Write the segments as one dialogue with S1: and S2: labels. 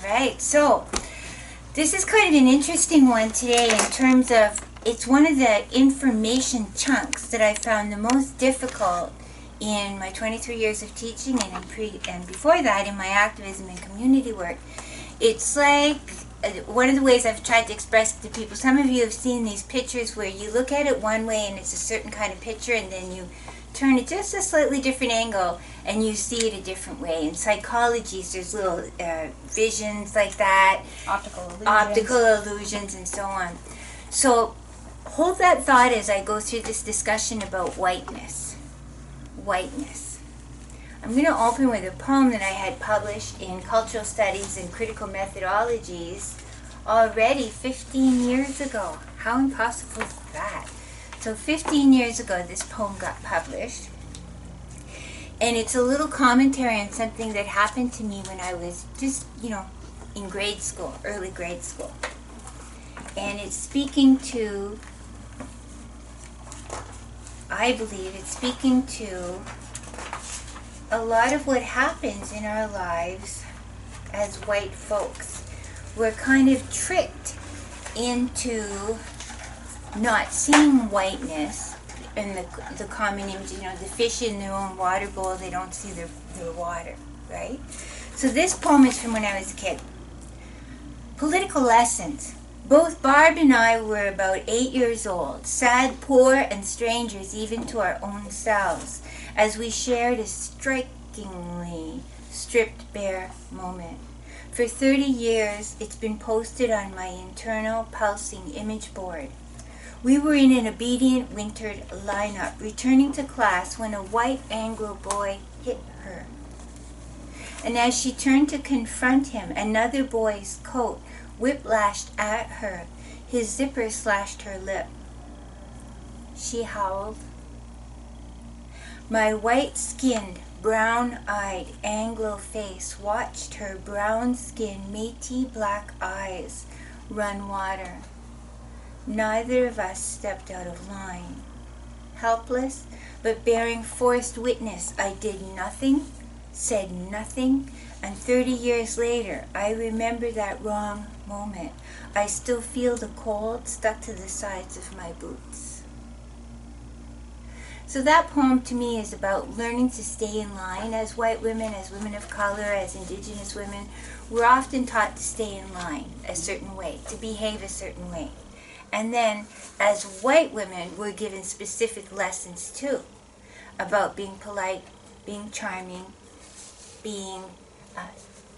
S1: Alright, so this is kind of an interesting one today in terms of it's one of the information chunks that I found the most difficult in my 23 years of teaching and before that in my activism and community work. It's like one of the ways I've tried to express it to people. Some of you have seen these pictures where you look at it one way and it's a certain kind of picture, and then you turn it just a slightly different angle and you see it a different way. In psychology, there's little visions like that, optical illusions and so on. So hold that thought as I go through this discussion about whiteness. I'm going to open with a poem that I had published in Cultural Studies and Critical Methodologies already 15 years ago. How impossible is that? So 15 years ago this poem got published, and it's a little commentary on something that happened to me when I was just, in grade school, early grade school. And it's speaking to, I believe it's speaking to a lot of what happens in our lives as white folks. We're kind of tricked into not seeing whiteness in the common image, the fish in their own water bowl, they don't see their water, right? So this poem is from when I was a kid. Political lessons. Both Barb and I were about 8 years old, sad, poor, and strangers even to our own selves, as we shared a strikingly stripped bare moment. For 30 years, it's been posted on my internal pulsing image board. We were in an obedient wintered lineup, returning to class when a white Anglo boy hit her. And as she turned to confront him, another boy's coat whiplashed at her. His zipper slashed her lip. She howled. My white-skinned, brown-eyed Anglo face watched her brown-skinned, Métis black eyes run water. Neither of us stepped out of line. Helpless, but bearing forced witness, I did nothing, said nothing, and 30 years later, I remember that wrong moment. I still feel the cold stuck to the sides of my boots. So that poem to me is about learning to stay in line. As white women, as women of color, as Indigenous women, we're often taught to stay in line a certain way, to behave a certain way. And then, as white women, we're given specific lessons too about being polite, being charming, being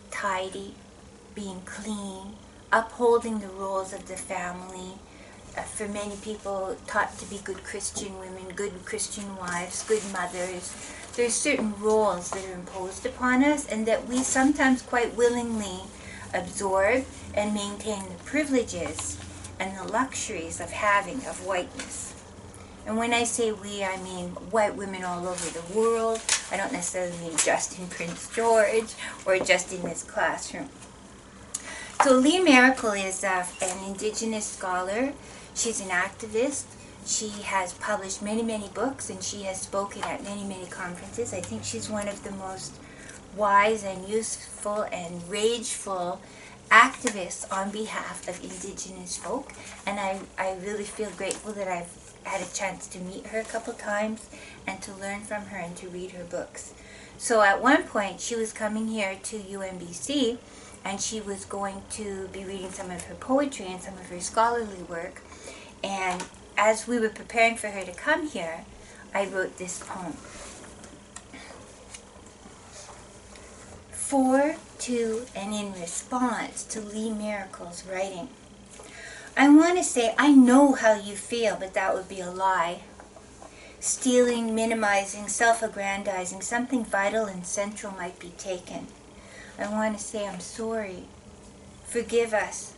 S1: tidy, being clean, upholding the roles of the family. For many people, taught to be good Christian women, good Christian wives, good mothers. There's certain roles that are imposed upon us and that we sometimes quite willingly absorb and maintain the privileges and the luxuries of whiteness. And when I say we, I mean white women all over the world. I don't necessarily mean just in Prince George or just in this classroom. So Lee Miracle is an Indigenous scholar. She's an activist. She has published many, many books, and she has spoken at many, many conferences. I think she's one of the most wise and useful and rageful activists on behalf of Indigenous folk, and I really feel grateful that I've had a chance to meet her a couple times and to learn from her and to read her books. So at one point she was coming here to UMBC, and she was going to be reading some of her poetry and some of her scholarly work, and as we were preparing for her to come here, I wrote this poem. For, to, and in response to Lee Miracle's writing. I want to say, I know how you feel, but that would be a lie. Stealing, minimizing, self-aggrandizing, something vital and central might be taken. I want to say I'm sorry. Forgive us.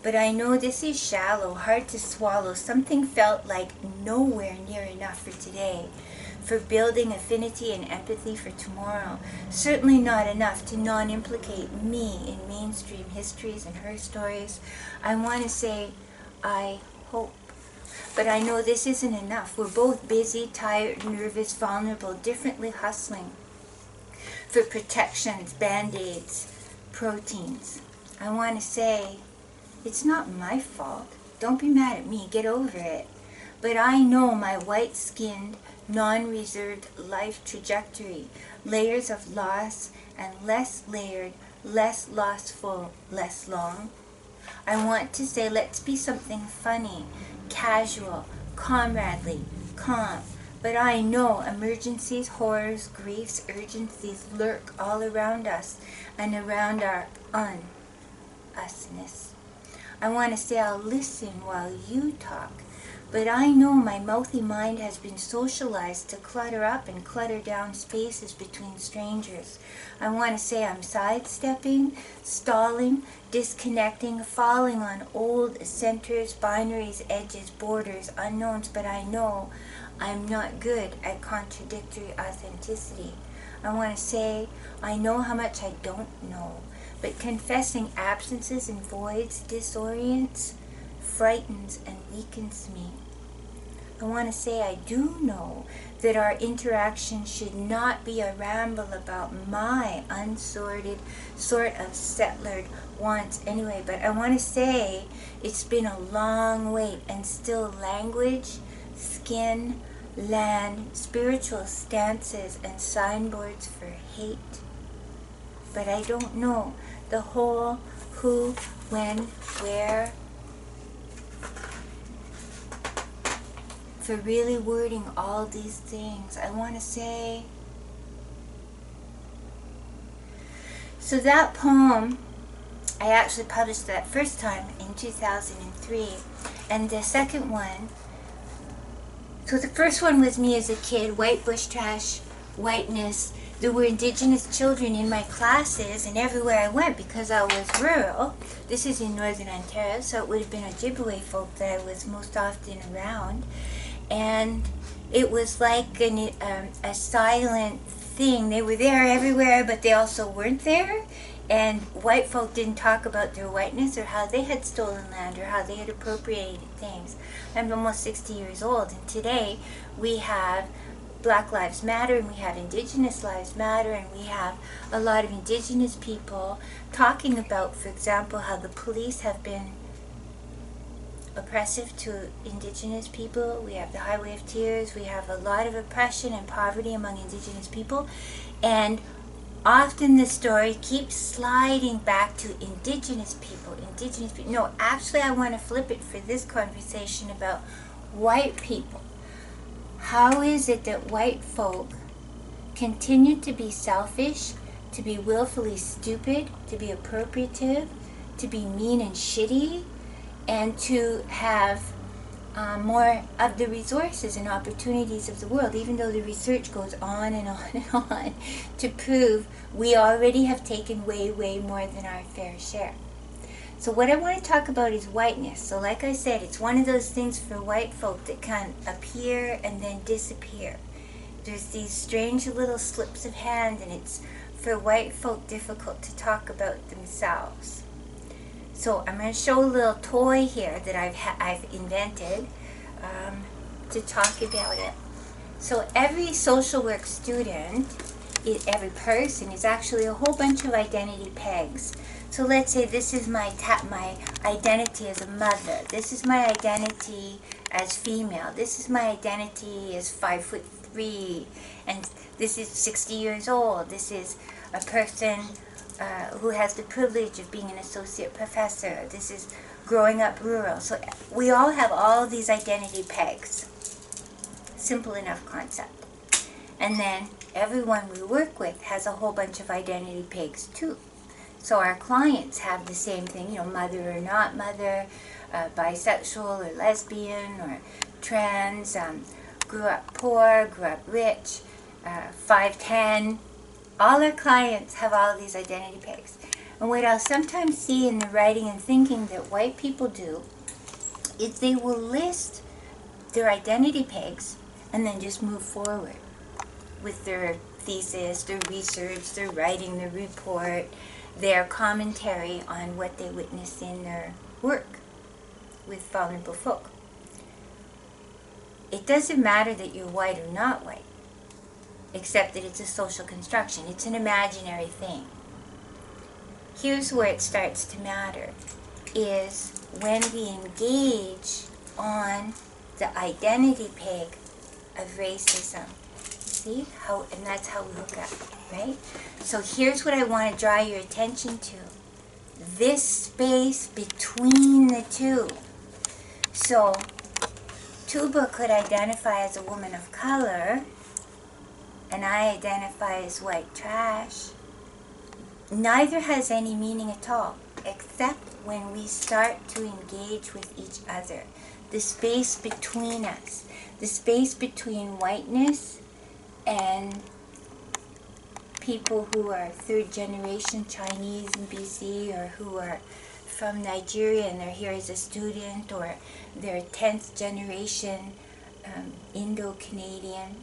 S1: But I know this is shallow, hard to swallow. Something felt like nowhere near enough for today, for building affinity and empathy for tomorrow. Certainly not enough to non-implicate me in mainstream histories and her stories. I want to say, I hope. But I know this isn't enough. We're both busy, tired, nervous, vulnerable, differently hustling for protections, band-aids, proteins. I want to say, it's not my fault. Don't be mad at me, get over it. But I know my white-skinned, non-reserved life trajectory, layers of loss and less layered, less lossful, less long. I want to say, let's be something funny, casual, comradely, calm. But I know emergencies, horrors, griefs, urgencies lurk all around us and around our us-ness. I want to say I'll listen while you talk, but I know my mouthy mind has been socialized to clutter up and clutter down spaces between strangers. I want to say I'm sidestepping, stalling, disconnecting, falling on old centers, binaries, edges, borders, unknowns, but I know I'm not good at contradictory authenticity. I want to say I know how much I don't know, but confessing absences and voids disorients, frightens, and weakens me. I want to say I do know that our interaction should not be a ramble about my unsorted sort of settlered wants anyway, but I want to say it's been a long wait, and still language, skin, land, spiritual stances, and signboards for hate. But I don't know the whole who, when, where, for really wording all these things. I want to say, so that poem, I actually published that first time in 2003, and the second one, so the first one was me as a kid, white bush trash, whiteness. There were Indigenous children in my classes and everywhere I went because I was rural. This is in Northern Ontario, so it would have been Ojibwe folk that I was most often around. And it was like a silent thing. They were there everywhere, but they also weren't there. And white folk didn't talk about their whiteness or how they had stolen land or how they had appropriated things. I'm almost 60 years old, and today we have Black Lives Matter, and we have Indigenous Lives Matter, and we have a lot of Indigenous people talking about, for example, how the police have been oppressive to Indigenous people. We have the Highway of Tears. We have a lot of oppression and poverty among Indigenous people, and often the story keeps sliding back to Indigenous people. No, actually I want to flip it for this conversation about white people. How is it that white folk continue to be selfish, to be willfully stupid, to be appropriative, to be mean and shitty, and to have more of the resources and opportunities of the world, even though the research goes on and on and on to prove we already have taken way, way more than our fair share. So what I want to talk about is whiteness. So like I said, it's one of those things for white folk that can appear and then disappear. There's these strange little slips of hand, and it's for white folk difficult to talk about themselves. So I'm going to show a little toy here that I've invented to talk about it. So every social work student, every person, is actually a whole bunch of identity pegs. So let's say this is my identity as a mother. This is my identity as female. This is my identity as 5'3", and this is 60 years old. This is a person who has the privilege of being an associate professor. This is growing up rural. So we all have all these identity pegs. Simple enough concept. And then everyone we work with has a whole bunch of identity pegs too. So our clients have the same thing, mother or not mother, bisexual or lesbian or trans, grew up poor, grew up rich, 5'10". All our clients have all of these identity pegs. And what I'll sometimes see in the writing and thinking that white people do is they will list their identity pegs and then just move forward with their thesis, their research, their writing, their report, their commentary on what they witness in their work with vulnerable folk. It doesn't matter that you're white or not white, except that it's a social construction. It's an imaginary thing. Here's where it starts to matter, is when we engage on the identity peg of racism. See how, and that's how we look at it, right? So here's what I want to draw your attention to. This space between the two. So Tuba could identify as a woman of color, and I identify as white trash. Neither has any meaning at all, except when we start to engage with each other. The space between us, the space between whiteness and people who are third generation Chinese in BC, or who are from Nigeria and they're here as a student, or they're 10th generation Indo-Canadian.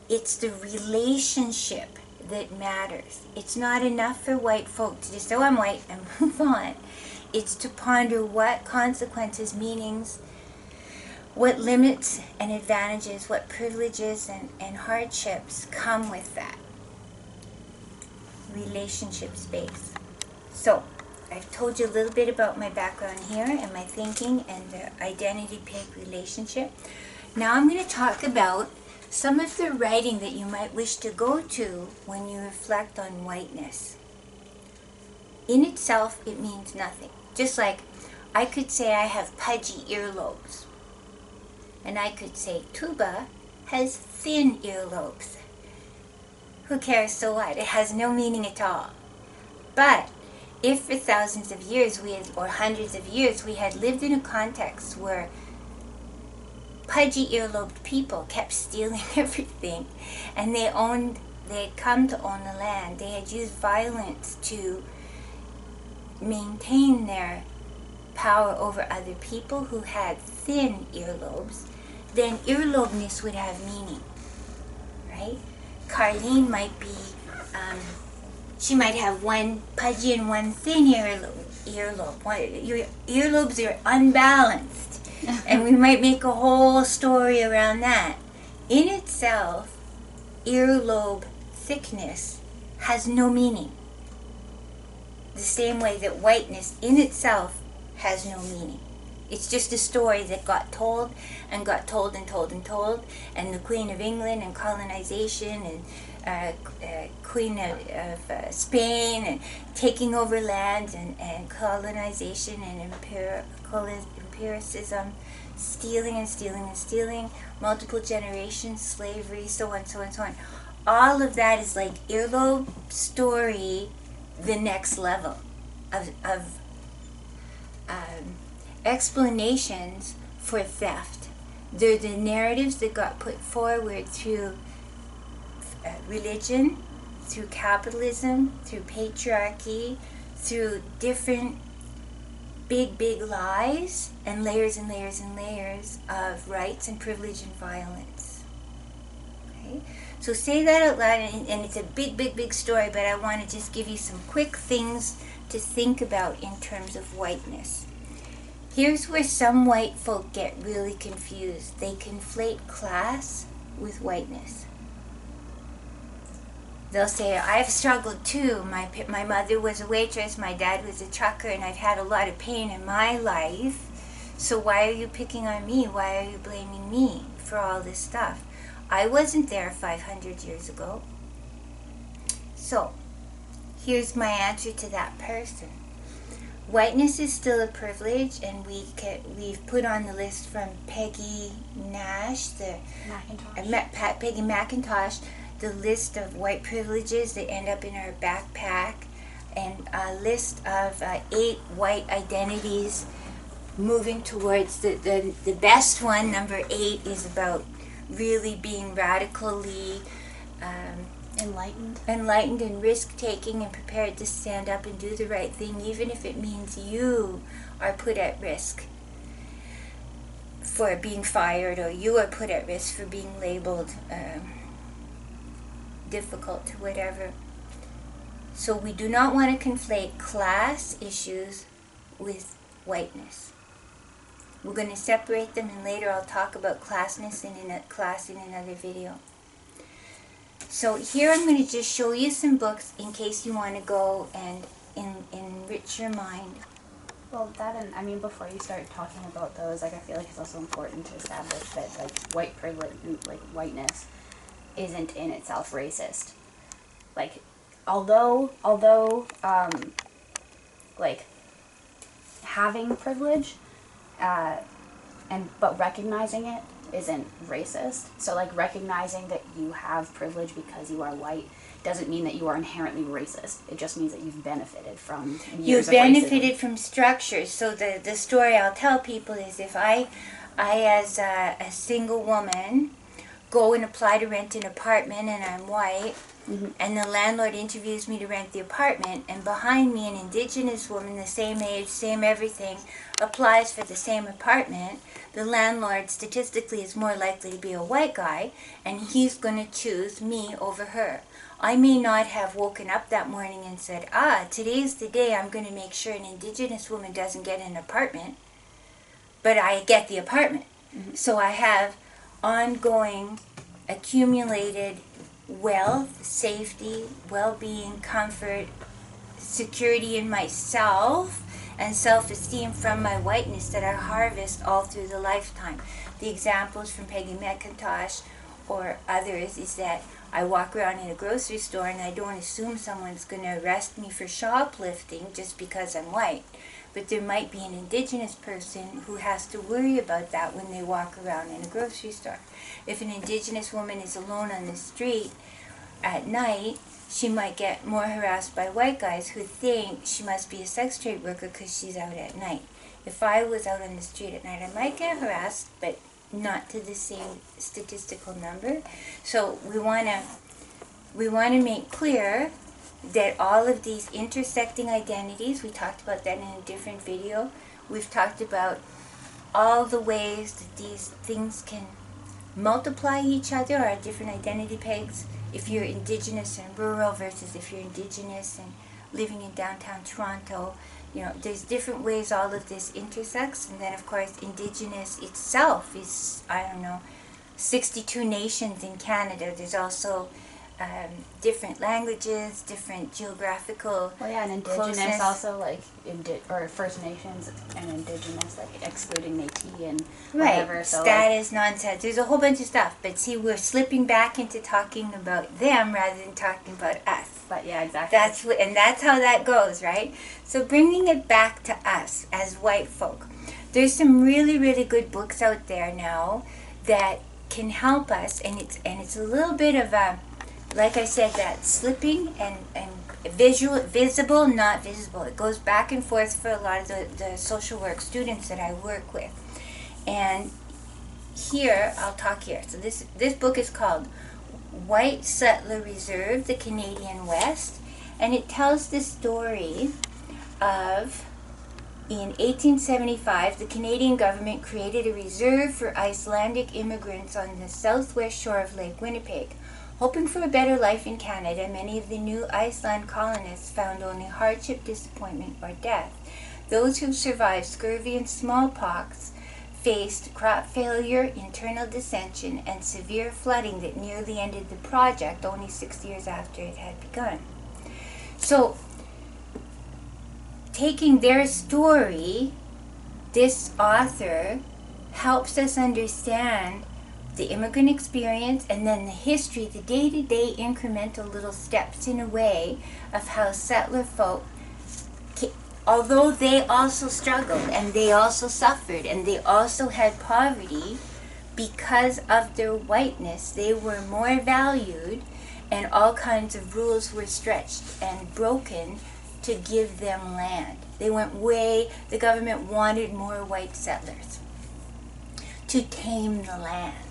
S1: It's the relationship that matters. It's not enough for white folk to just, oh, I'm white, and move on. It's to ponder what consequences, meanings, what limits and advantages, what privileges and hardships come with that relationship space. So, I've told you a little bit about my background here and my thinking and the identity peg relationship. Now I'm going to talk about some of the writing that you might wish to go to when you reflect on whiteness. In itself, it means nothing. Just like I could say I have pudgy earlobes. And I could say Tuba has thin earlobes. Who cares, so what? It has no meaning at all. But if for thousands of years or hundreds of years we had lived in a context where pudgy earlobed people kept stealing everything, and they had come to own the land, they had used violence to maintain their power over other people who had thin earlobes, then earlobeness would have meaning, right? Carlene might be, she might have one pudgy and one thin earlobe. Your earlobes are unbalanced, and we might make a whole story around that. In itself, earlobe thickness has no meaning. The same way that whiteness in itself has no meaning. It's just a story that got told and got told and told and told, and the Queen of England and colonization and Queen of Spain and taking over lands and colonization and empiricism, stealing and stealing and stealing, multiple generations, slavery, so on, so on, so on. All of that is like earlobe story, the next level of explanations for theft. They're the narratives that got put forward through religion, through capitalism, through patriarchy, through different big lies and layers and layers and layers of rights and privilege and violence. Okay? So say that out loud, and it's a big story, but I want to just give you some quick things to think about in terms of whiteness. Here's where some white folk get really confused. They conflate class with whiteness. They'll say, I've struggled too. My mother was a waitress, my dad was a trucker, and I've had a lot of pain in my life. So why are you picking on me? Why are you blaming me for all this stuff? I wasn't there 500 years ago. So, here's my answer to that person. Whiteness is still a privilege, and we've put on the list from Peggy Nash, Peggy McIntosh, the list of white privileges that end up in our backpack, and a list of 8 white identities moving towards the best one. Number 8 is about really being radically enlightened and risk-taking and prepared to stand up and do the right thing, even if it means you are put at risk for being fired, or you are put at risk for being labeled difficult, whatever. So we do not want to conflate class issues with whiteness. We're going to separate them, and later I'll talk about classness in another video. So here I'm going to just show you some books in case you want to go and enrich your mind.
S2: Well, that and I mean, before you start talking about those, like I feel like it's also important to establish that like white privilege, like whiteness, isn't in itself racist. Like, although like having privilege, but recognizing it isn't racist. So like recognizing that you have privilege because you are white doesn't mean that you are inherently racist. It just means that you've benefited from years
S1: You've benefited
S2: of racism.
S1: from structures. So the story I'll tell people is if I as a single woman go and apply to rent an apartment and I'm white, and the landlord interviews me to rent the apartment, and behind me an indigenous woman, the same age, same everything, applies for the same apartment, the landlord statistically is more likely to be a white guy, and he's going to choose me over her. I may not have woken up that morning and said, today's the day I'm going to make sure an indigenous woman doesn't get an apartment, but I get the apartment. So I have ongoing accumulated wealth, safety, well-being, comfort, security in myself, and self-esteem from my whiteness that I harvest all through the lifetime. The examples from Peggy McIntosh or others is that I walk around in a grocery store and I don't assume someone's going to arrest me for shoplifting just because I'm white. But there might be an indigenous person who has to worry about that when they walk around in a grocery store. If an indigenous woman is alone on the street at night, she might get more harassed by white guys who think she must be a sex trade worker because she's out at night. If I was out on the street at night, I might get harassed, but not to the same statistical number. So we want to make clear that all of these intersecting identities, we talked about that in a different video. We've talked about all the ways that these things can multiply each other, our different identity pegs. If you're indigenous and rural versus if you're indigenous and living in downtown Toronto, there's different ways all of this intersects. And then of course indigenous itself is, 62 nations in Canada. There's also different languages, different geographical
S2: and indigenous
S1: closeness.
S2: Also like or First Nations and indigenous, like excluding Métis and
S1: Right,
S2: whatever. So
S1: status, nonsense. There's a whole bunch of stuff. But see, we're slipping back into talking about them rather than talking about us.
S2: But yeah, exactly.
S1: That's how that goes, right? So bringing it back to us as white folk, there's some really, really good books out there now that can help us, and it's a little bit of a, like I said, that slipping and visible, not visible. It goes back and forth for a lot of the social work students that I work with. And here, I'll talk here. So this book is called White Settler Reserve, the Canadian West. And it tells the story of, in 1875, the Canadian government created a reserve for Icelandic immigrants on the southwest shore of Lake Winnipeg. Hoping for a better life in Canada, many of the new Iceland colonists found only hardship, disappointment, or death. Those who survived scurvy and smallpox faced crop failure, internal dissension, and severe flooding that nearly ended the project only 6 years after it had begun. So, taking their story, this author helps us understand the immigrant experience and then the history, the day-to-day incremental little steps in a way of how settler folk, although they also struggled and they also suffered and they also had poverty, because of their whiteness, they were more valued and all kinds of rules were stretched and broken to give them land. The government wanted more white settlers to tame the land,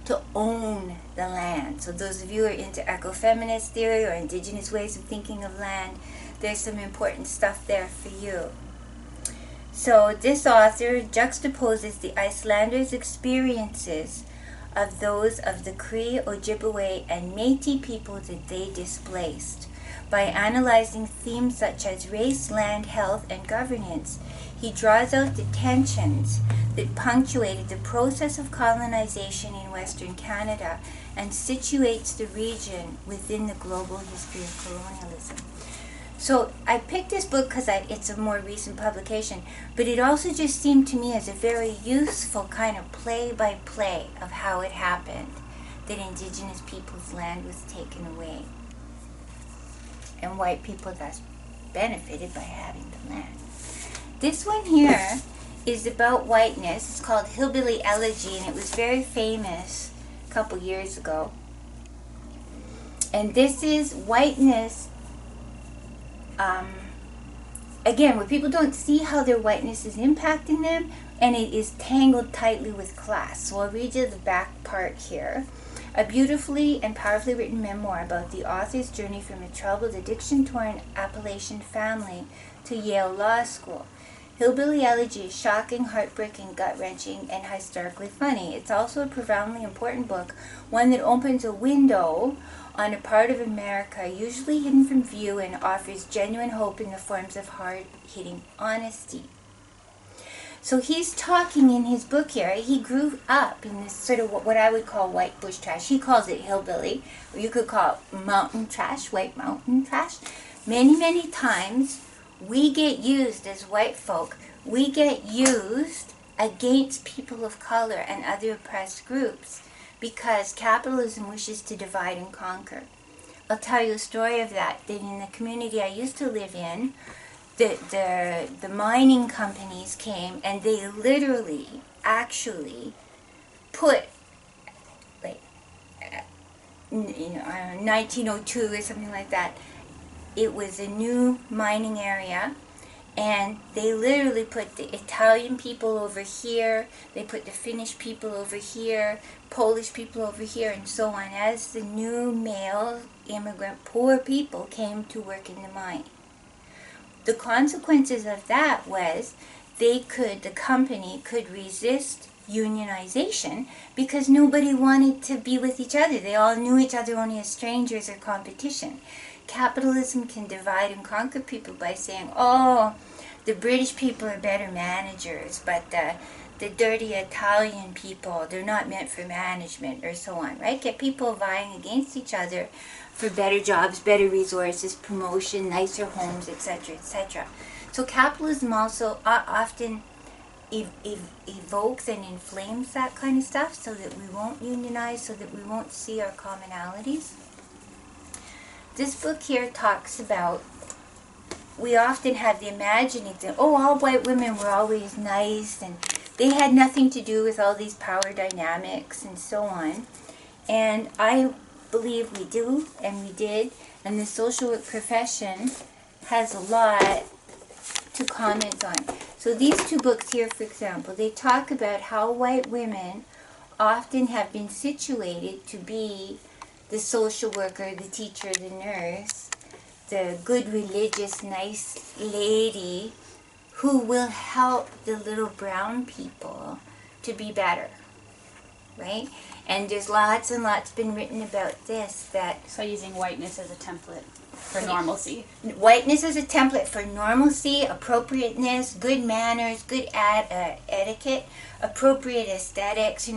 S1: to own the land. So those of you who are into ecofeminist theory or indigenous ways of thinking of land, there's some important stuff there for you. So this author juxtaposes the Icelanders' experiences of those of the Cree, Ojibwe, and Métis people that they displaced. By analyzing themes such as race, land, health, and governance, he draws out the tensions that punctuated the process of colonization in Western Canada and situates the region within the global history of colonialism. So I picked this book because it's a more recent publication, but it also just seemed to me as a very useful kind of play-by-play of how it happened that indigenous people's land was taken away, and white people thus benefited by having the land. This one here is about whiteness. It's called Hillbilly Elegy, and it was very famous a couple years ago. And this is whiteness, again, where people don't see how their whiteness is impacting them, and it is tangled tightly with class. So I'll read you the back part here. A beautifully and powerfully written memoir about the author's journey from a troubled, addiction-torn Appalachian family to Yale Law School. Hillbilly Elegy is shocking, heartbreaking, gut-wrenching, and hysterically funny. It's also a profoundly important book, one that opens a window on a part of America usually hidden from view and offers genuine hope in the forms of hard-hitting honesty. So he's talking in his book here. He grew up in this sort of what I would call white bush trash. He calls it hillbilly, or you could call it mountain trash, white mountain trash. Many, many times we get used as white folk. We get used against people of color and other oppressed groups because capitalism wishes to divide and conquer. I'll tell you a story of that in the community I used to live in. The mining companies came and they literally, actually put, like, 1902 or something like that. It was a new mining area, and they literally put the Italian people over here, they put the Finnish people over here, Polish people over here, and so on, as the new male immigrant poor people came to work in the mine. The consequences of that was the company could resist unionization because nobody wanted to be with each other. They all knew each other only as strangers or competition. Capitalism can divide and conquer people by saying, oh, the British people are better managers, but the dirty Italian people, they're not meant for management, or so on, right? Get people vying against each other for better jobs, better resources, promotion, nicer homes, etc., etc. So capitalism also often evokes and inflames that kind of stuff so that we won't unionize, so that we won't see our commonalities. This book here talks about, we often have the imagining that, oh, all white women were always nice and they had nothing to do with all these power dynamics and so on. And I believe we do, and we did, and the social work profession has a lot to comment on. So these two books here, for example, they talk about how white women often have been situated to be the social worker, the teacher, the nurse, the good religious, nice lady who will help the little brown people to be better, right? And there's lots and lots been written about this.
S2: So using whiteness as a template for normalcy.
S1: Whiteness as a template for normalcy, appropriateness, good manners, good etiquette, appropriate aesthetics,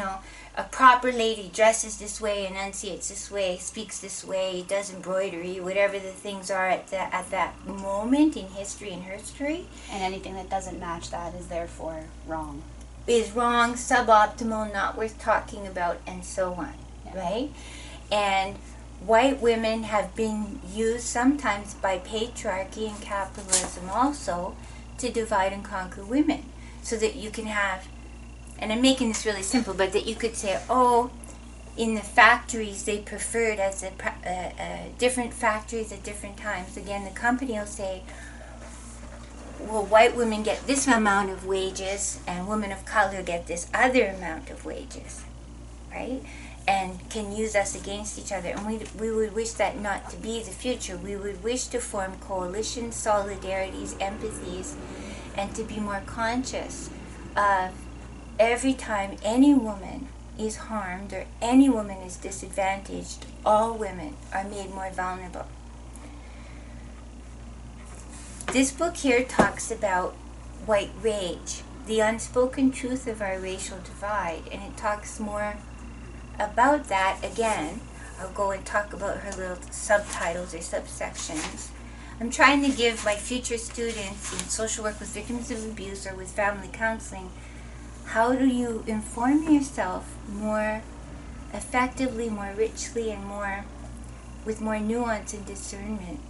S1: a proper lady dresses this way, enunciates this way, speaks this way, does embroidery, whatever the things are at that moment in history and her story.
S2: And anything that doesn't match that is therefore wrong.
S1: Is wrong, suboptimal, not worth talking about, and so on, right? And white women have been used sometimes by patriarchy and capitalism also to divide and conquer women, so that you can have, and I'm making this really simple, but that you could say, oh, in the factories they preferred as different factories at different times. Again, the company will say, well, white women get this amount of wages and women of color get this other amount of wages, right? And can use us against each other. And we would wish that not to be the future. We would wish to form coalitions, solidarities, empathies, and to be more conscious of every time any woman is harmed or any woman is disadvantaged, all women are made more vulnerable. This book here talks about white rage, the unspoken truth of our racial divide, and it talks more about that. Again, I'll go and talk about her little subtitles or subsections. I'm trying to give my future students in social work with victims of abuse or with family counseling, how do you inform yourself more effectively, more richly, and more with more nuance and discernment.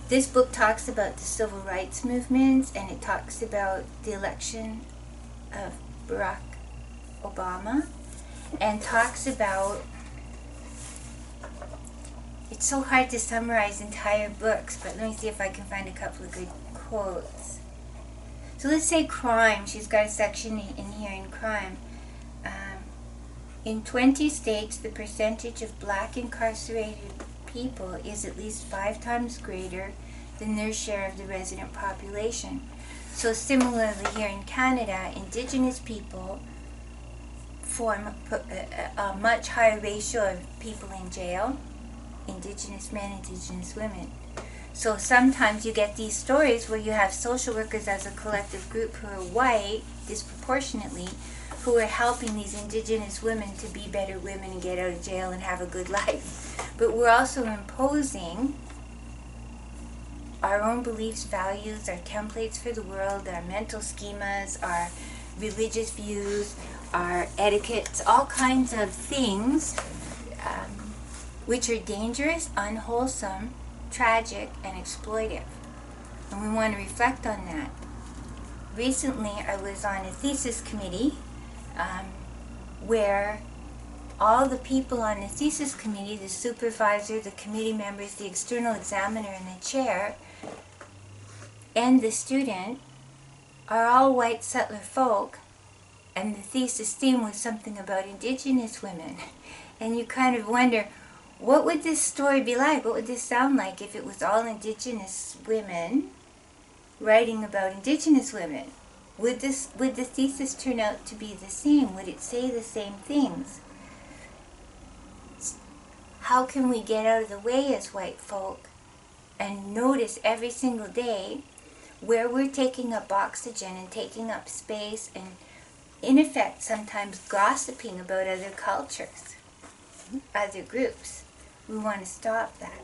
S1: This book talks about the civil rights movements, and it talks about the election of Barack Obama, and talks about, it's so hard to summarize entire books, but let me see if I can find a couple of good quotes. So let's say crime. She's got a section in here in crime. In 20 states, the percentage of black incarcerated people is at least 5 times greater than their share of the resident population. So similarly here in Canada, Indigenous people form a much higher ratio of people in jail, Indigenous men, Indigenous women. So sometimes you get these stories where you have social workers as a collective group who are white, disproportionately, who are helping these Indigenous women to be better women and get out of jail and have a good life. But we're also imposing our own beliefs, values, our templates for the world, our mental schemas, our religious views, our etiquettes, all kinds of things which are dangerous, unwholesome, tragic, and exploitive. And we want to reflect on that. Recently, I was on a thesis committee where all the people on the thesis committee, the supervisor, the committee members, the external examiner, and the chair, and the student are all white settler folk, and the thesis theme was something about Indigenous women. And you kind of wonder, what would this story be like? What would this sound like if it was all Indigenous women writing about Indigenous women? Would the thesis turn out to be the same? Would it say the same things? How can we get out of the way as white folk and notice every single day where we're taking up oxygen and taking up space and, in effect, sometimes gossiping about other cultures, other groups? We want to stop that.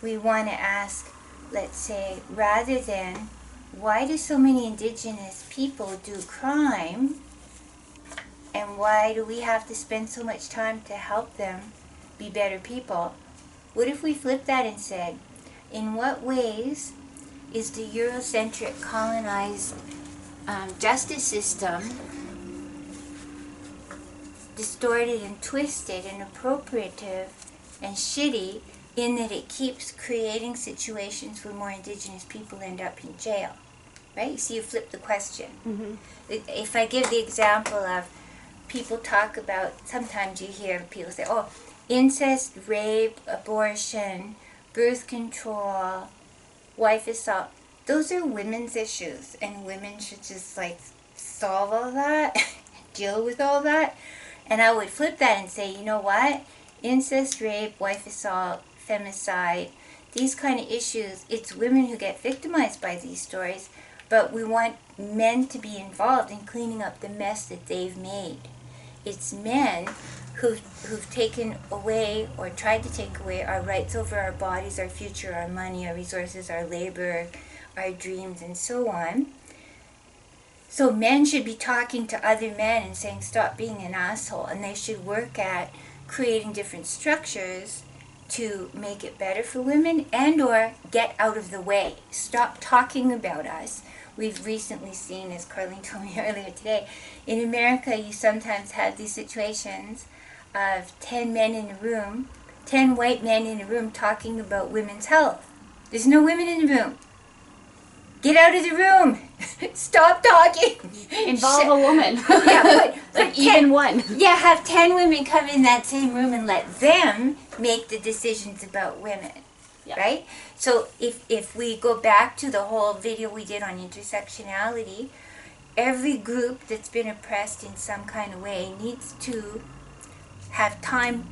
S1: We want to ask, let's say, rather than, why do so many Indigenous people do crime, and why do we have to spend so much time to help them be better people? What if we flipped that and said, in what ways is the Eurocentric colonized justice system distorted and twisted and appropriative and shitty in that it keeps creating situations where more Indigenous people end up in jail, right? So you flip the question.
S2: Mm-hmm.
S1: If I give the example of people talk about, sometimes you hear people say, oh, incest, rape, abortion, birth control, wife assault, those are women's issues, and women should just like solve all that, deal with all that. And I would flip that and say, you know what? Incest, rape, wife assault, femicide, these kind of issues, it's women who get victimized by these stories, but we want men to be involved in cleaning up the mess that they've made. It's men who've taken away or tried to take away our rights over our bodies, our future, our money, our resources, our labor, our dreams, and so on. So men should be talking to other men and saying, stop being an asshole, and they should work at creating different structures to make it better for women and or get out of the way. Stop talking about us. We've recently seen, as Carlene told me earlier today, in America you sometimes have these situations of 10 men in a room, 10 white men in a room talking about women's health. There's no women in the room. Get out of the room. Stop talking.
S2: Involve a woman.
S1: Yeah,
S2: like even one.
S1: Yeah, have 10 women come in that same room and let them make the decisions about women. Yeah. Right? So if we go back to the whole video we did on intersectionality, every group that's been oppressed in some kind of way needs to have time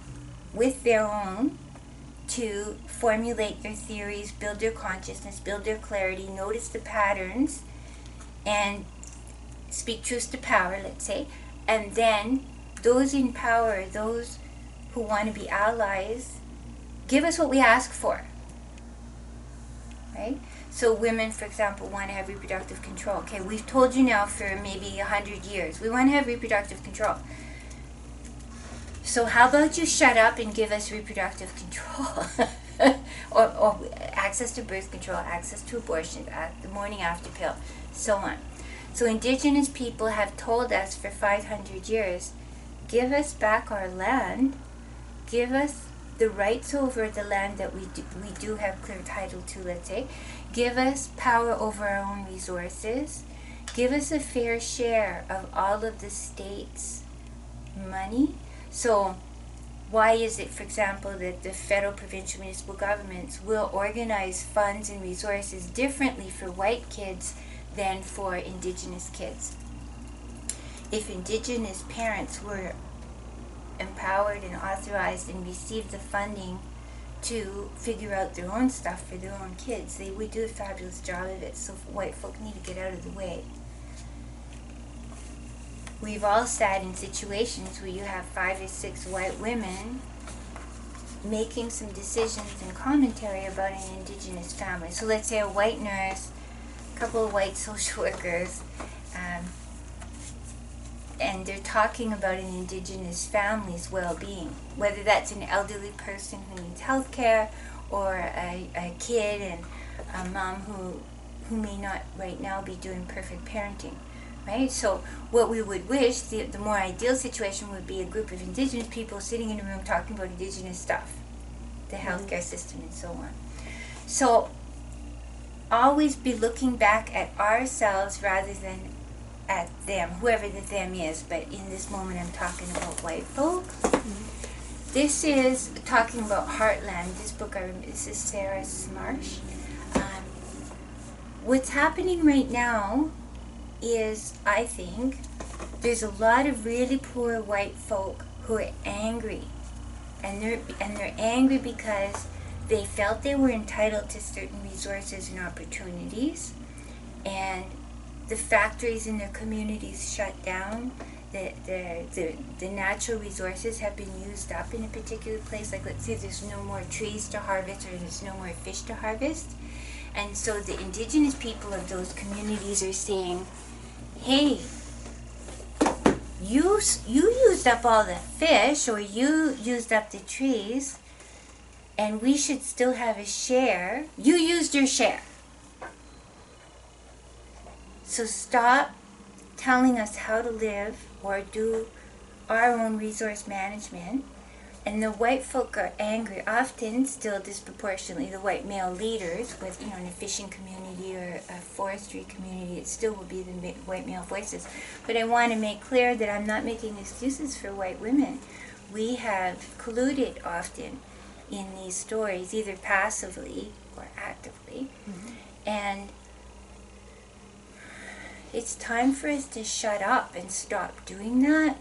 S1: with their own to formulate their theories, build their consciousness, build their clarity, notice the patterns, and speak truth to power, let's say. And then those in power, those who want to be allies, Give us what we ask for. Right? So women, for example, want to have reproductive control. Okay, we've told you now for maybe 100 years, we want to have reproductive control. So how about you shut up and give us reproductive control? or access to birth control, access to abortion, the morning after pill, so on. So indigenous people have told us for 500 years, give us back our land, give us the rights over the land that we do have clear title to, let's say, give us power over our own resources, give us a fair share of all of the state's money. So why is it, for example, that the federal, provincial, municipal governments will organize funds and resources differently for white kids than for indigenous kids? If indigenous parents were empowered and authorized and received the funding to figure out their own stuff for their own kids, they would do a fabulous job of it. So white folk need to get out of the way. We've all sat in situations where you have 5 or 6 white women making some decisions and commentary about an indigenous family. So let's say a white nurse, a couple of white social workers, and they're talking about an indigenous family's well-being, whether that's an elderly person who needs health care or a kid and a mom who may not right now be doing perfect parenting. Right? So what we would wish, the more ideal situation would be a group of indigenous people sitting in a room talking about indigenous stuff, the healthcare system and so on. So always be looking back at ourselves rather than at them, whoever the them is, but in this moment I'm talking about white folk. This is talking about Heartland. This book, this is Sarah Smarsh. What's happening right now is, I think, there's a lot of really poor white folk who are angry, and they're angry because they felt they were entitled to certain resources and opportunities, and the factories in their communities shut down. The natural resources have been used up in a particular place. Like, let's say there's no more trees to harvest or there's no more fish to harvest, and so the indigenous people of those communities are saying, hey, you used up all the fish, or you used up the trees, and we should still have a share. You used your share. So stop telling us how to live or do our own resource management. And the white folk are angry, often still disproportionately, the white male leaders, with, in a fishing community or a forestry community, it still will be the white male voices. But I want to make clear that I'm not making excuses for white women. We have colluded often in these stories, either passively or actively. And it's time for us to shut up and stop doing that.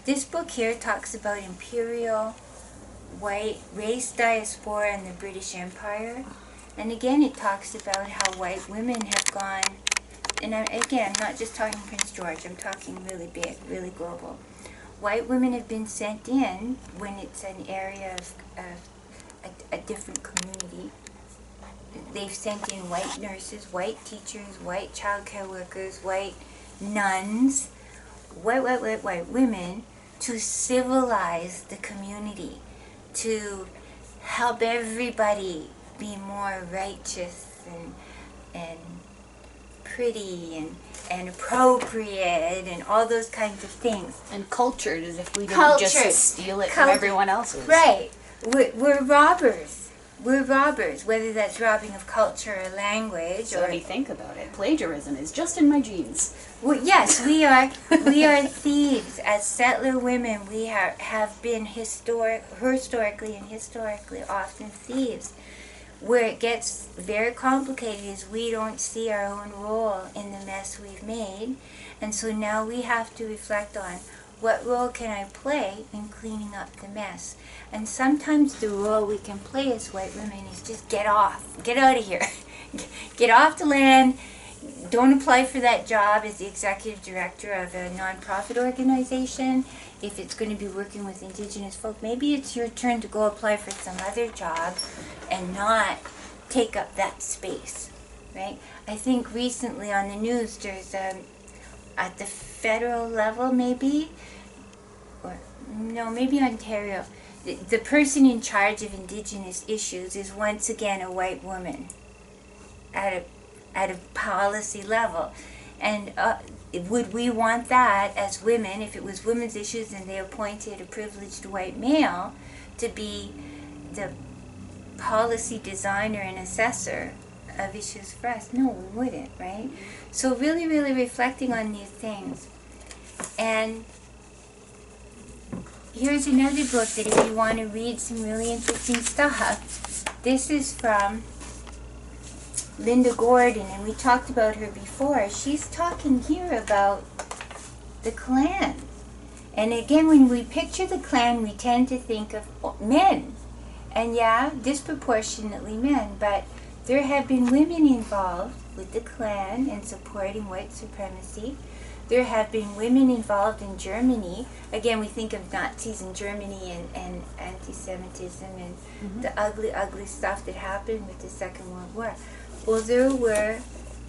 S1: This book here talks about imperial white race diaspora in the British Empire. And again, it talks about how white women have gone, and again, not just talking Prince George, I'm talking really big, really global. White women have been sent in when it's an area of a different community. They've sent in white nurses, white teachers, white childcare workers, white nuns, white women, to civilize the community, to help everybody be more righteous and pretty and appropriate and all those kinds of things.
S2: And cultured, as if we didn't just steal it from everyone else's.
S1: Right. We're robbers. We're robbers, whether that's robbing of culture or language.
S2: So when you think about it, plagiarism is just in my genes.
S1: Well, yes, we are. We are thieves. As settler women, we have been historically often thieves. Where it gets very complicated is we don't see our own role in the mess we've made, and so now we have to reflect on what role can I play in cleaning up the mess. And sometimes the role we can play as white women is just get out of here, get off the land. Don't apply for that job as the executive director of a nonprofit organization. if it's going to be working with Indigenous folk, maybe it's your turn to go apply for some other job and not take up that space, right? I think recently on the news there's at the federal level maybe, or no, maybe Ontario, the person in charge of Indigenous issues is once again a white woman at a policy level. And would we want that as women, if it was women's issues and they appointed a privileged white male to be the policy designer and assessor of issues for us? No, we wouldn't, right? So really, really reflecting on these things. And here's another book that if you want to read some really interesting stuff, this is from Linda Gordon, and we talked about her before. She's talking here about the Klan. And again, when we picture the Klan, we tend to think of men. And yeah, disproportionately men, but there have been women involved with the Klan and supporting white supremacy. There have been women involved in Germany. Again, we think of Nazis in Germany and anti-Semitism and the ugly, ugly stuff that happened with the Second World War. Well, there were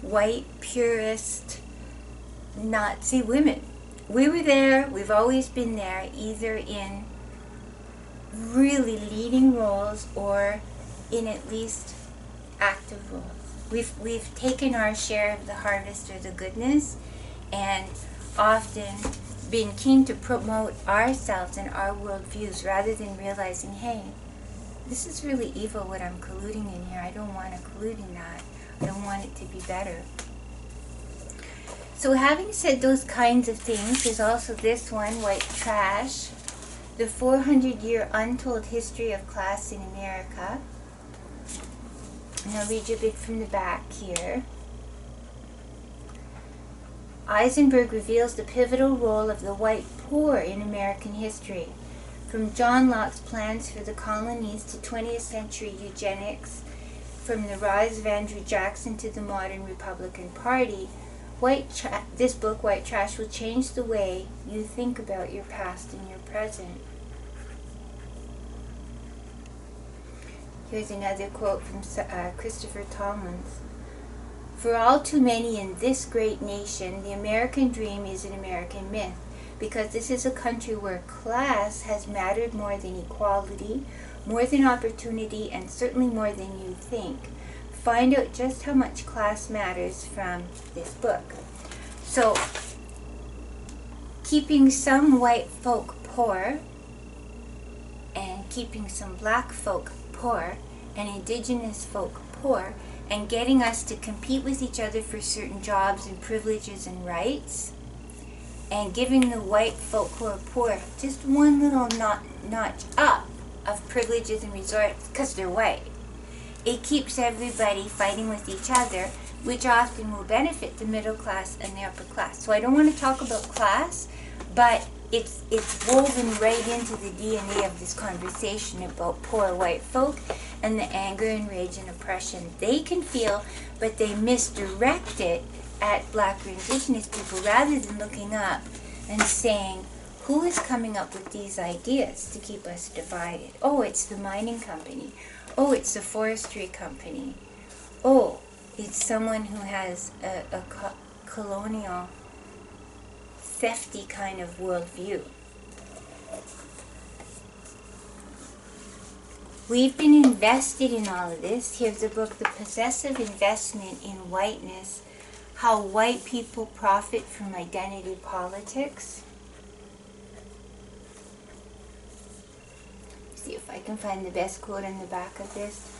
S1: white, purist, Nazi women. We were there, we've always been there, either in really leading roles or in at least active roles. We've taken our share of the harvest or the goodness, and often been keen to promote ourselves and our worldviews rather than realizing, hey, this is really evil what I'm colluding in here. I don't want to collude in that. I don't want it to be better. So having said those kinds of things, there's also this one, White Trash, The 400-Year Untold History of Class in America. And I'll read you a bit from the back here. Eisenberg reveals the pivotal role of the white poor in American history. From John Locke's plans for the colonies to 20th century eugenics, from the rise of Andrew Jackson to the modern Republican Party, this book, White Trash, will change the way you think about your past and your present. Here's another quote from Christopher Tomlins. For all too many in this great nation, the American dream is an American myth, because this is a country where class has mattered more than equality, more than opportunity, and certainly more than you think. Find out just how much class matters from this book. So, keeping some white folk poor, and keeping some black folk poor, and indigenous folk poor, and getting us to compete with each other for certain jobs and privileges and rights, and giving the white folk who are poor just one little notch up of privileges and resources because they're white. It keeps everybody fighting with each other, which often will benefit the middle class and the upper class. So I don't want to talk about class, but it's woven right into the DNA of this conversation about poor white folk and the anger and rage and oppression they can feel, but they misdirect it at black or indigenous people rather than looking up and saying, who is coming up with these ideas to keep us divided? Oh, it's the mining company. Oh, it's the forestry company. Oh, it's someone who has a colonial, thefty kind of worldview. We've been invested in all of this. Here's the book, The Possessive Investment in Whiteness, How White People Profit from Identity Politics. See if I can find the best quote on the back of this.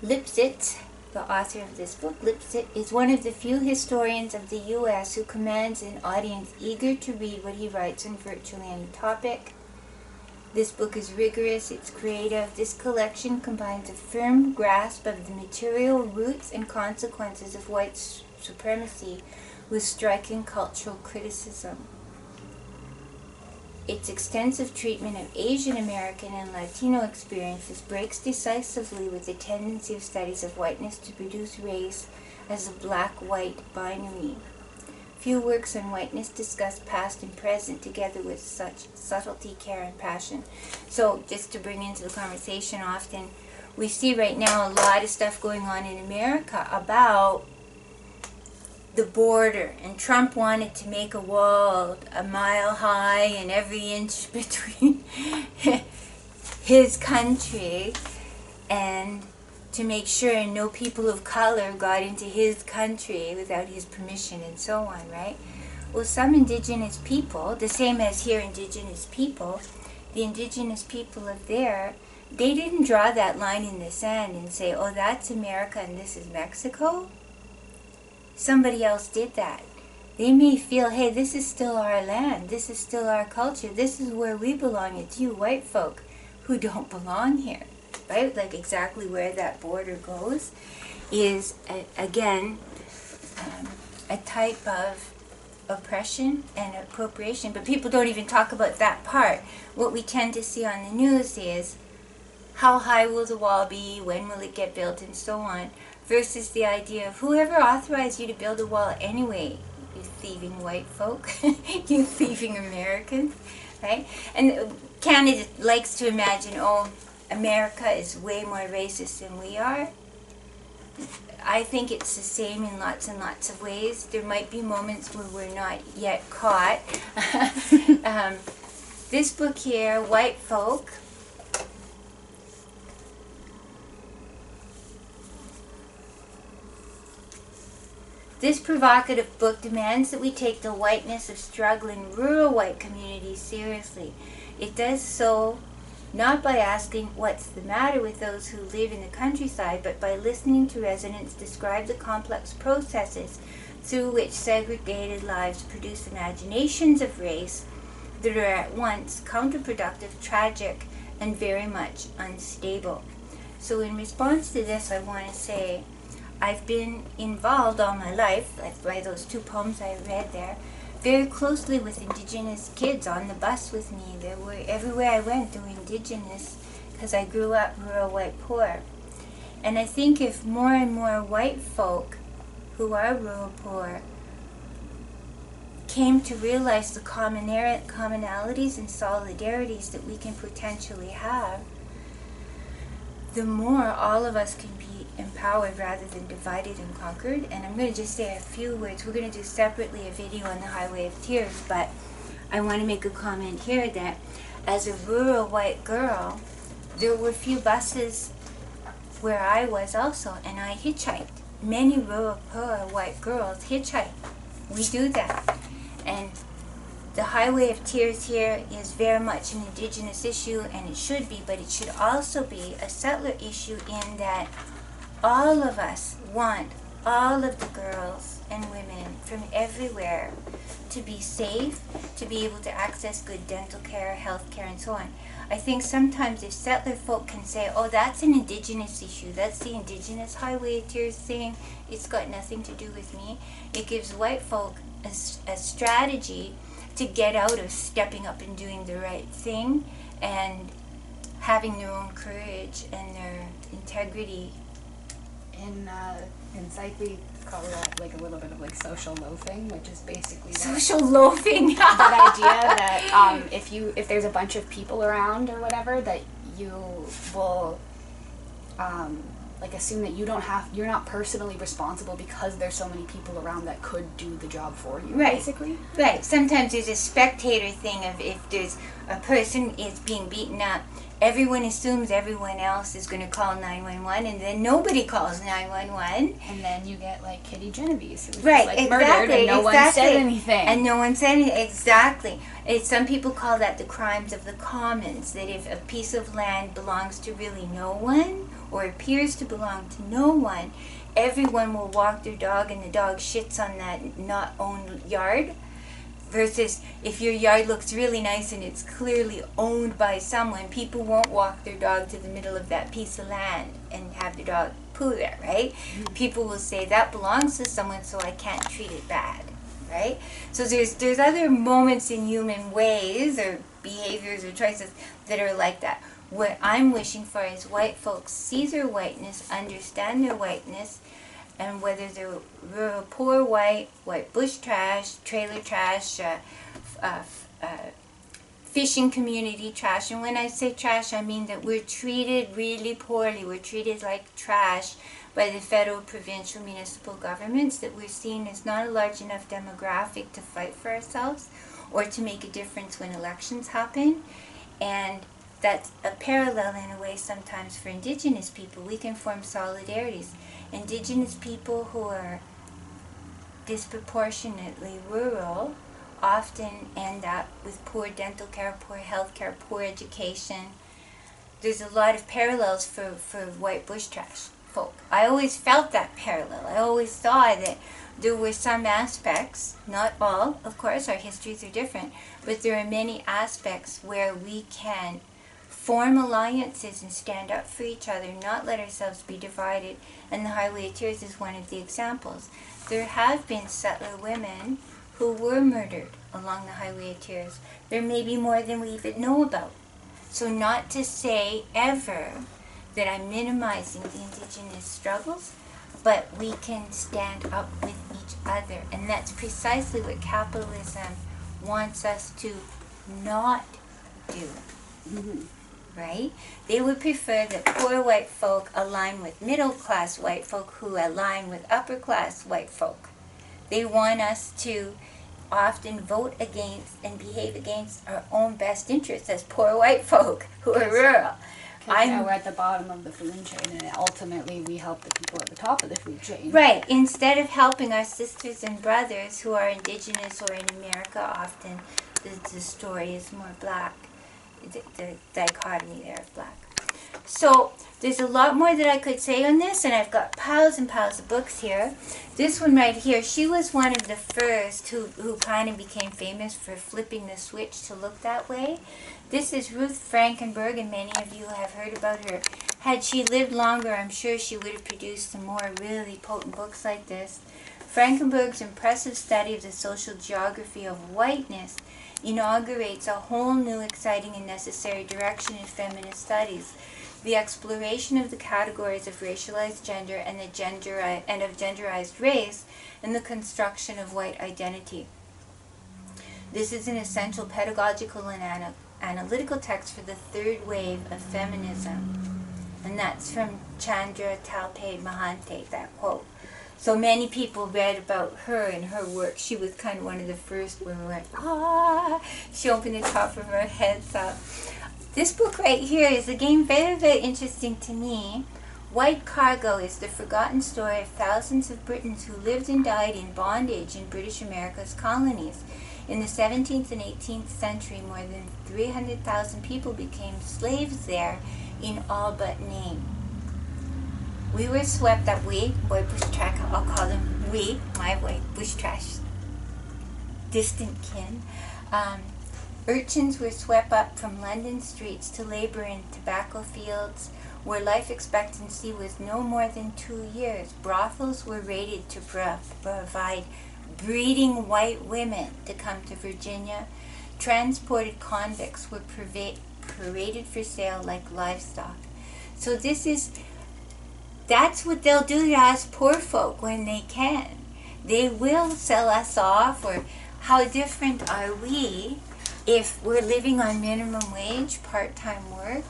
S1: Lipset, the author of this book, Lipset, is one of the few historians of the U.S. who commands an audience eager to read what he writes on virtually any topic. This book is rigorous, it's creative. This collection combines a firm grasp of the material roots and consequences of white supremacy with striking cultural criticism. Its extensive treatment of Asian American and Latino experiences breaks decisively with the tendency of studies of whiteness to produce race as a black-white binary. Few works on whiteness discuss past and present together with such subtlety, care, and passion. So just to bring into the conversation, often we see right now a lot of stuff going on in America about the border, and Trump wanted to make a wall a mile high and every inch between his country, and to make sure no people of color got into his country without his permission and so on, right? Well, some indigenous people, the same as here indigenous people, the indigenous people of there, they didn't draw that line in the sand and say, oh, that's America and this is Mexico. Somebody else did that. They may feel, hey, this is still our land, this is still our culture, this is where we belong. It's you white folk who don't belong here, right? Like exactly where that border goes is, again, a type of oppression and appropriation. But people don't even talk about that part. What we tend to see on the news is how high will the wall be, when will it get built, and so on, versus the idea of whoever authorized you to build a wall anyway, you thieving white folk, you thieving Americans, right? And Canada likes to imagine, oh, America is way more racist than we are. I think it's the same in lots and lots of ways. There might be moments where we're not yet caught. This book here, White Folk, this provocative book demands that we take the whiteness of struggling rural white communities seriously. It does so not by asking what's the matter with those who live in the countryside, but by listening to residents describe the complex processes through which segregated lives produce imaginations of race that are at once counterproductive, tragic, and very much unstable. So in response to this, I want to say, I've been involved all my life, like by those two poems I read there, very closely with Indigenous kids on the bus with me. There were, everywhere I went, there were Indigenous, because I grew up rural, white, poor. And I think if more and more white folk who are rural, poor, came to realize the commonalities and solidarities that we can potentially have, the more all of us can be empowered rather than divided and conquered. And I'm going to just say a few words. We're going to do separately a video on the Highway of Tears, but I want to make a comment here that as a rural white girl, there were few buses where I was also, and I hitchhiked. Many rural poor white girls hitchhike. We do that. And the Highway of Tears here is very much an Indigenous issue, and it should be, but it should also be a settler issue in that all of us want all of the girls and women from everywhere to be safe, to be able to access good dental care, health care, and so on. I think sometimes if settler folk can say, oh, that's an Indigenous issue, that's the Indigenous Highway of Tears thing, it's got nothing to do with me, it gives white folk a strategy to get out of stepping up and doing the right thing and having their own courage and their integrity.
S2: In psych we call that like a little bit of like social loafing, which is basically
S1: social loafing.
S2: that idea that if there's a bunch of people around or whatever, that you will like assume that you're not personally responsible because there's so many people around that could do the job for you,
S1: right.
S2: Basically.
S1: Right. Sometimes there's a spectator thing of if there's a person is being beaten up, everyone assumes everyone else is going to call 911, and then nobody calls 911.
S2: And then you get like Kitty Genovese, who was
S1: right,
S2: just, like murdered, and no one said anything.
S1: And no one said anything. Exactly. Some people call that the crimes of the commons, that if a piece of land belongs to really no one, or appears to belong to no one, everyone will walk their dog and the dog shits on that not owned yard. Versus if your yard looks really nice and it's clearly owned by someone, people won't walk their dog to the middle of that piece of land and have the dog poo there, right? Mm-hmm. People will say that belongs to someone, so I can't treat it bad, right? So there's other moments in human ways or behaviors or choices that are like that. What I'm wishing for is white folks see their whiteness, understand their whiteness, and whether they're rural poor white bush trash, trailer trash, fishing community trash. And when I say trash, I mean that we're treated really poorly. We're treated like trash by the federal, provincial, municipal governments, that we're seen as not a large enough demographic to fight for ourselves or to make a difference when elections happen. And that's a parallel in a way sometimes for Indigenous people. We can form solidarities. Indigenous people who are disproportionately rural often end up with poor dental care, poor health care, poor education. There's a lot of parallels for white bush trash folk. I always felt that parallel. I always saw that there were some aspects, not all, of course, our histories are different, but there are many aspects where we can form alliances and stand up for each other, not let ourselves be divided, and the Highway of Tears is one of the examples. There have been settler women who were murdered along the Highway of Tears. There may be more than we even know about. So not to say ever that I'm minimizing the Indigenous struggles, but we can stand up with each other. And that's precisely what capitalism wants us to not do.
S2: Mm-hmm.
S1: Right? They would prefer that poor white folk align with middle-class white folk who align with upper-class white folk. They want us to often vote against and behave against our own best interests as poor white folk who are rural.
S2: Because we're at the bottom of the food chain, and ultimately we help the people at the top of the food chain.
S1: Right. Instead of helping our sisters and brothers who are Indigenous or in America, often the story is more black. The dichotomy there of black. So there's a lot more that I could say on this, and I've got piles and piles of books here. This one right here, she was one of the first who kind of became famous for flipping the switch to look that way. This is Ruth Frankenberg, and many of you have heard about her. Had she lived longer, I'm sure she would have produced some more really potent books like this. Frankenberg's impressive study of the social geography of whiteness inaugurates a whole new, exciting, and necessary direction in feminist studies. The exploration of the categories of racialized gender and of genderized race, and the construction of white identity. This is an essential pedagogical and analytical text for the third wave of feminism. And that's from Chandra Talpade Mahante, that quote. So many people read about her and her work. She was kind of one of the first when we went, ah! She opened the top of her heads up. This book right here is again very, very interesting to me. White Cargo is the forgotten story of thousands of Britons who lived and died in bondage in British America's colonies. In the 17th and 18th century, more than 300,000 people became slaves there in all but name. We were swept up, white bush trash, I'll call them my white bush trash, distant kin. Urchins were swept up from London streets to labor in tobacco fields, where life expectancy was no more than 2 years. Brothels were raided to provide breeding white women to come to Virginia. Transported convicts were paraded for sale like livestock. So that's what they'll do to us poor folk when they can. They will sell us off. Or how different are we if we're living on minimum wage, part-time work,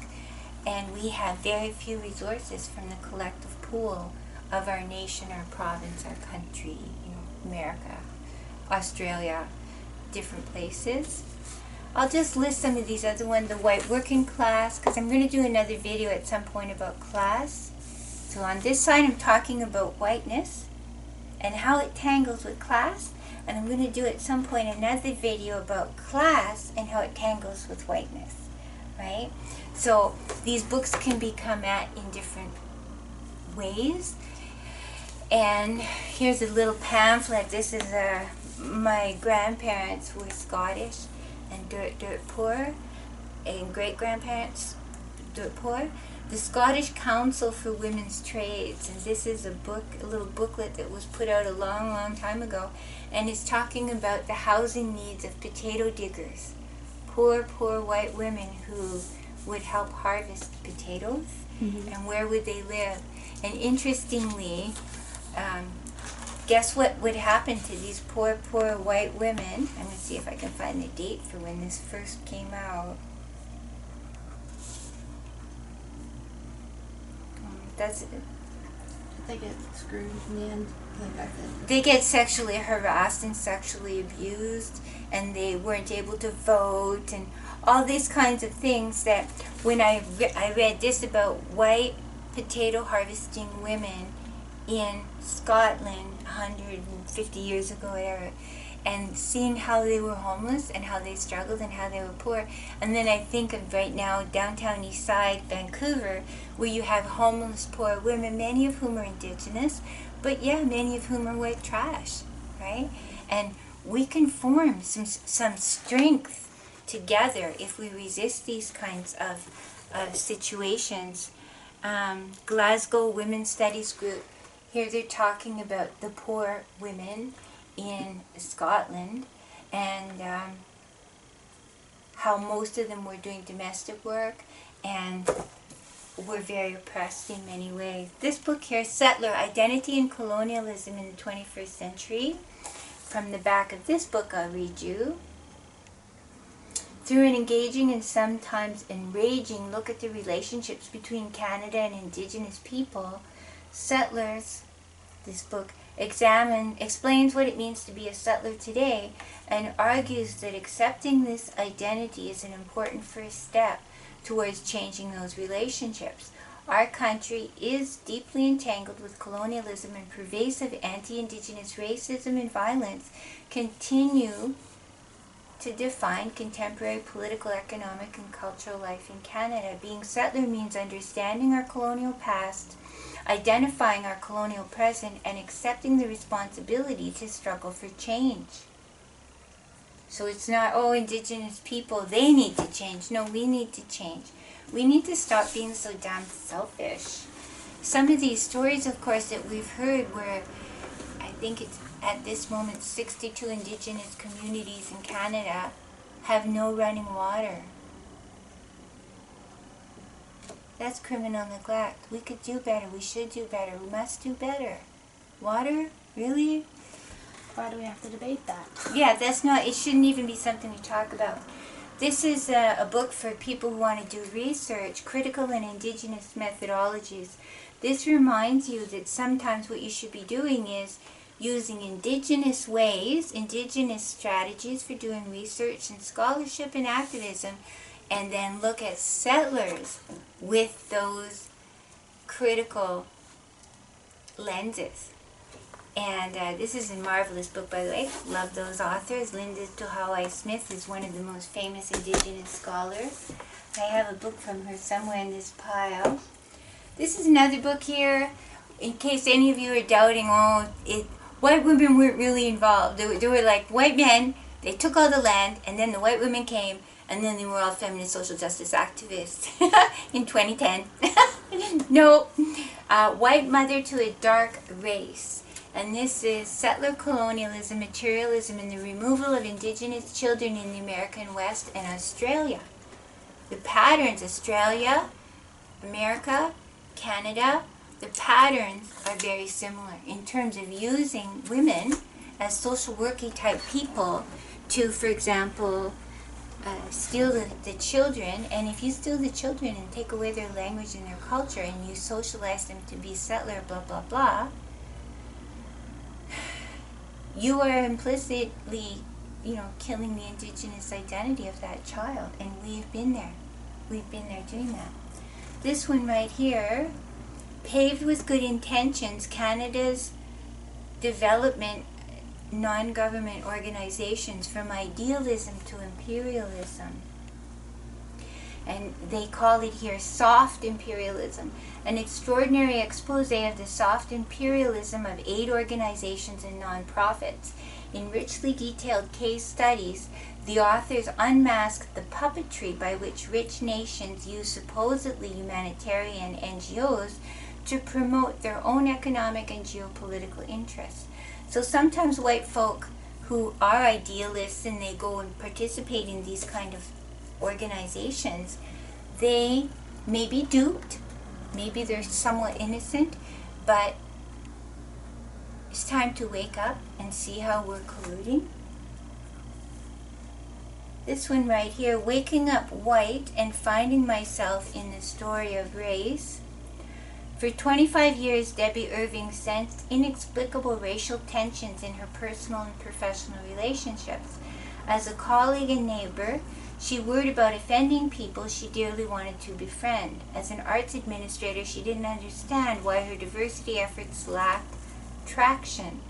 S1: and we have very few resources from the collective pool of our nation, our province, our country, America, Australia, different places. I'll just list some of these other ones, the white working class, because I'm going to do another video at some point about class. So on this side I'm talking about whiteness and how it tangles with class, and I'm going to do at some point another video about class and how it tangles with whiteness, right? So these books can be come at in different ways. And here's a little pamphlet. This is my grandparents were Scottish and dirt poor, and great-grandparents dirt poor. The Scottish Council for Women's Trades, and this is a little booklet that was put out a long, long time ago, and it's talking about the housing needs of potato diggers, poor white women who would help harvest potatoes, and where would they live? And interestingly, um, guess what would happen to these poor, poor white women? I'm going to see if I can find the date for when this first came out. That's
S3: They get screwed in the end. Like back then.
S1: They get sexually harassed and sexually abused, and they weren't able to vote, and all these kinds of things. That when I read this about white potato harvesting women in Scotland 150 years ago, whatever, and seeing how they were homeless and how they struggled and how they were poor. And then I think of right now downtown East Side, Vancouver, where you have homeless poor women, many of whom are Indigenous, but yeah, many of whom are white trash, right? And we can form some strength together if we resist these kinds of situations. Glasgow Women's Studies Group, here they're talking about the poor women in Scotland, and how most of them were doing domestic work and were very oppressed in many ways. This book here, Settler, Identity and Colonialism in the 21st Century, from the back of this book I'll read you. Through an engaging and sometimes enraging look at the relationships between Canada and Indigenous people, Settlers, this book, explains what it means to be a settler today, and argues that accepting this identity is an important first step towards changing those relationships. Our country is deeply entangled with colonialism, and pervasive anti-Indigenous racism and violence continue to define contemporary political, economic, and cultural life in Canada. Being settler means understanding our colonial past, identifying our colonial present, and accepting the responsibility to struggle for change. So it's not, oh, Indigenous people, they need to change. No, we need to change. We need to stop being so damn selfish. Some of these stories, of course, that we've heard where I think it's at this moment 62 Indigenous communities in Canada have no running water. That's criminal neglect. We could do better. We should do better. We must do better. Water? Really?
S2: Why do we have to debate that?
S1: Yeah, that's not, it shouldn't even be something we talk about. This is a book for people who want to do research, critical and Indigenous methodologies. This reminds you that sometimes what you should be doing is using Indigenous ways, Indigenous strategies for doing research and scholarship and activism, and then look at settlers with those critical lenses. And this is a marvelous book, by the way. Love those authors. Linda Tuhawai Smith is one of the most famous Indigenous scholars. I have a book from her somewhere in this pile. This is another book here, in case any of you are doubting, white women weren't really involved. They were like white men, they took all the land, and then the white women came, and then they were all feminist social justice activists in 2010. No, White Mother to a Dark Race. And this is Settler Colonialism, Materialism, and the Removal of Indigenous Children in the American West and Australia. The patterns, Australia, America, Canada, the patterns are very similar in terms of using women as social working type people to, for example, steal the children. And if you steal the children and take away their language and their culture and you socialize them to be settler, blah, blah, blah, you are implicitly, killing the Indigenous identity of that child. And we've been there. We've been there doing that. This one right here, Paved with Good Intentions, Canada's Development Non-Government Organizations from Idealism to Imperialism. And they call it here soft imperialism, an extraordinary expose of the soft imperialism of aid organizations and nonprofits. In richly detailed case studies, the authors unmask the puppetry by which rich nations use supposedly humanitarian NGOs to promote their own economic and geopolitical interests. So sometimes white folk who are idealists and they go and participate in these kind of organizations, they may be duped, maybe they're somewhat innocent, but It's time to wake up and see how we're colluding. This one right here, waking up white and finding myself in the story of race. For 25 years, Debbie Irving sensed inexplicable racial tensions in her personal and professional relationships. As a colleague and neighbor, she worried about offending people she dearly wanted to befriend. As an arts administrator, she didn't understand why her diversity efforts lacked traction.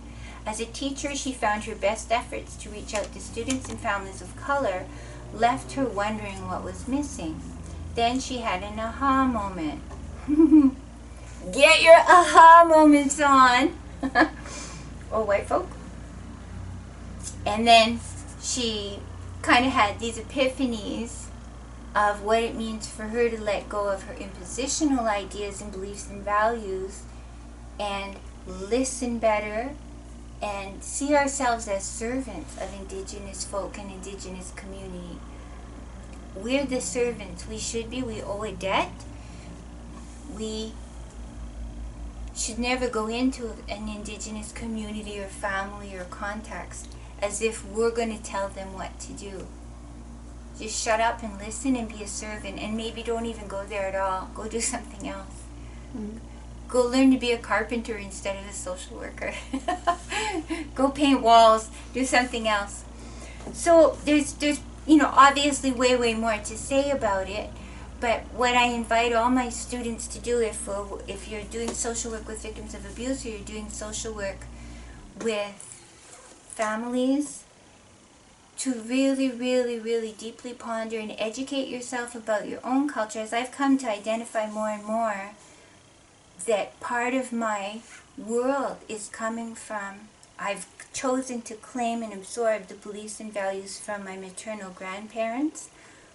S1: As a teacher, she found her best efforts to reach out to students and families of color left her wondering what was missing. Then she had an aha moment. Get your aha moments on. Or white folk. And then she kind of had these epiphanies of what it means for her to let go of her impositional ideas and beliefs and values and listen better and see ourselves as servants of Indigenous folk and Indigenous community. We're the servants. We should be. We owe a debt. We should never go into an Indigenous community or family or context as if we're going to tell them what to do. Just shut up and listen and be a servant, and maybe don't even go there at all. Go do something else. Mm-hmm. Go learn to be a carpenter instead of a social worker. Go paint walls. Do something else. So there's obviously way more to say about it. But what I invite all my students to do, if you're doing social work with victims of abuse, or you're doing social work with families, to really deeply ponder and educate yourself about your own culture. As I've come to identify more and more that part of my world is coming from, I've chosen to claim and absorb the beliefs and values from my maternal grandparents,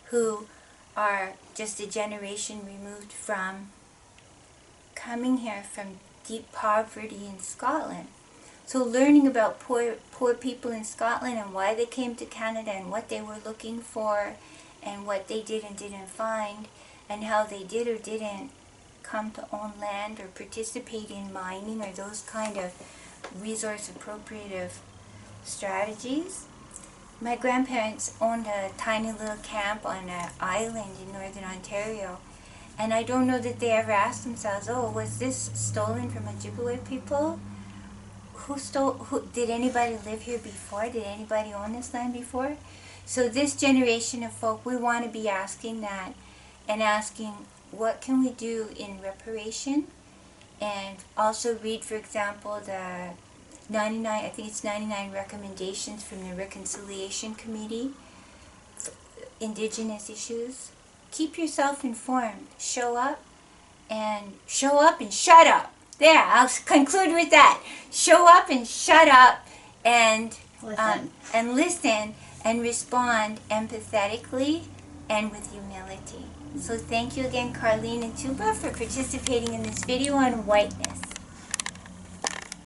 S1: who are just a generation removed from coming here from deep poverty in Scotland. So learning about poor people in Scotland and why they came to Canada and what they were looking for and what they did and didn't find and how they did or didn't come to own land or participate in mining or those kind of resource appropriative strategies. My grandparents owned a tiny little camp on an island in northern Ontario, and I don't know that they ever asked themselves, oh, was this stolen from Ojibwe people? Did anybody live here before? Did anybody own this land before? So this generation of folk, we want to be asking that and asking, what can we do in reparation? And also read, for example, the 99 recommendations from the Reconciliation Committee for Indigenous issues. Keep yourself informed. Show up and shut up. There, I'll conclude with that. Show up and shut up and listen and respond empathetically and with humility. So thank you again, Carlene and Tuba, for participating in this video on whiteness.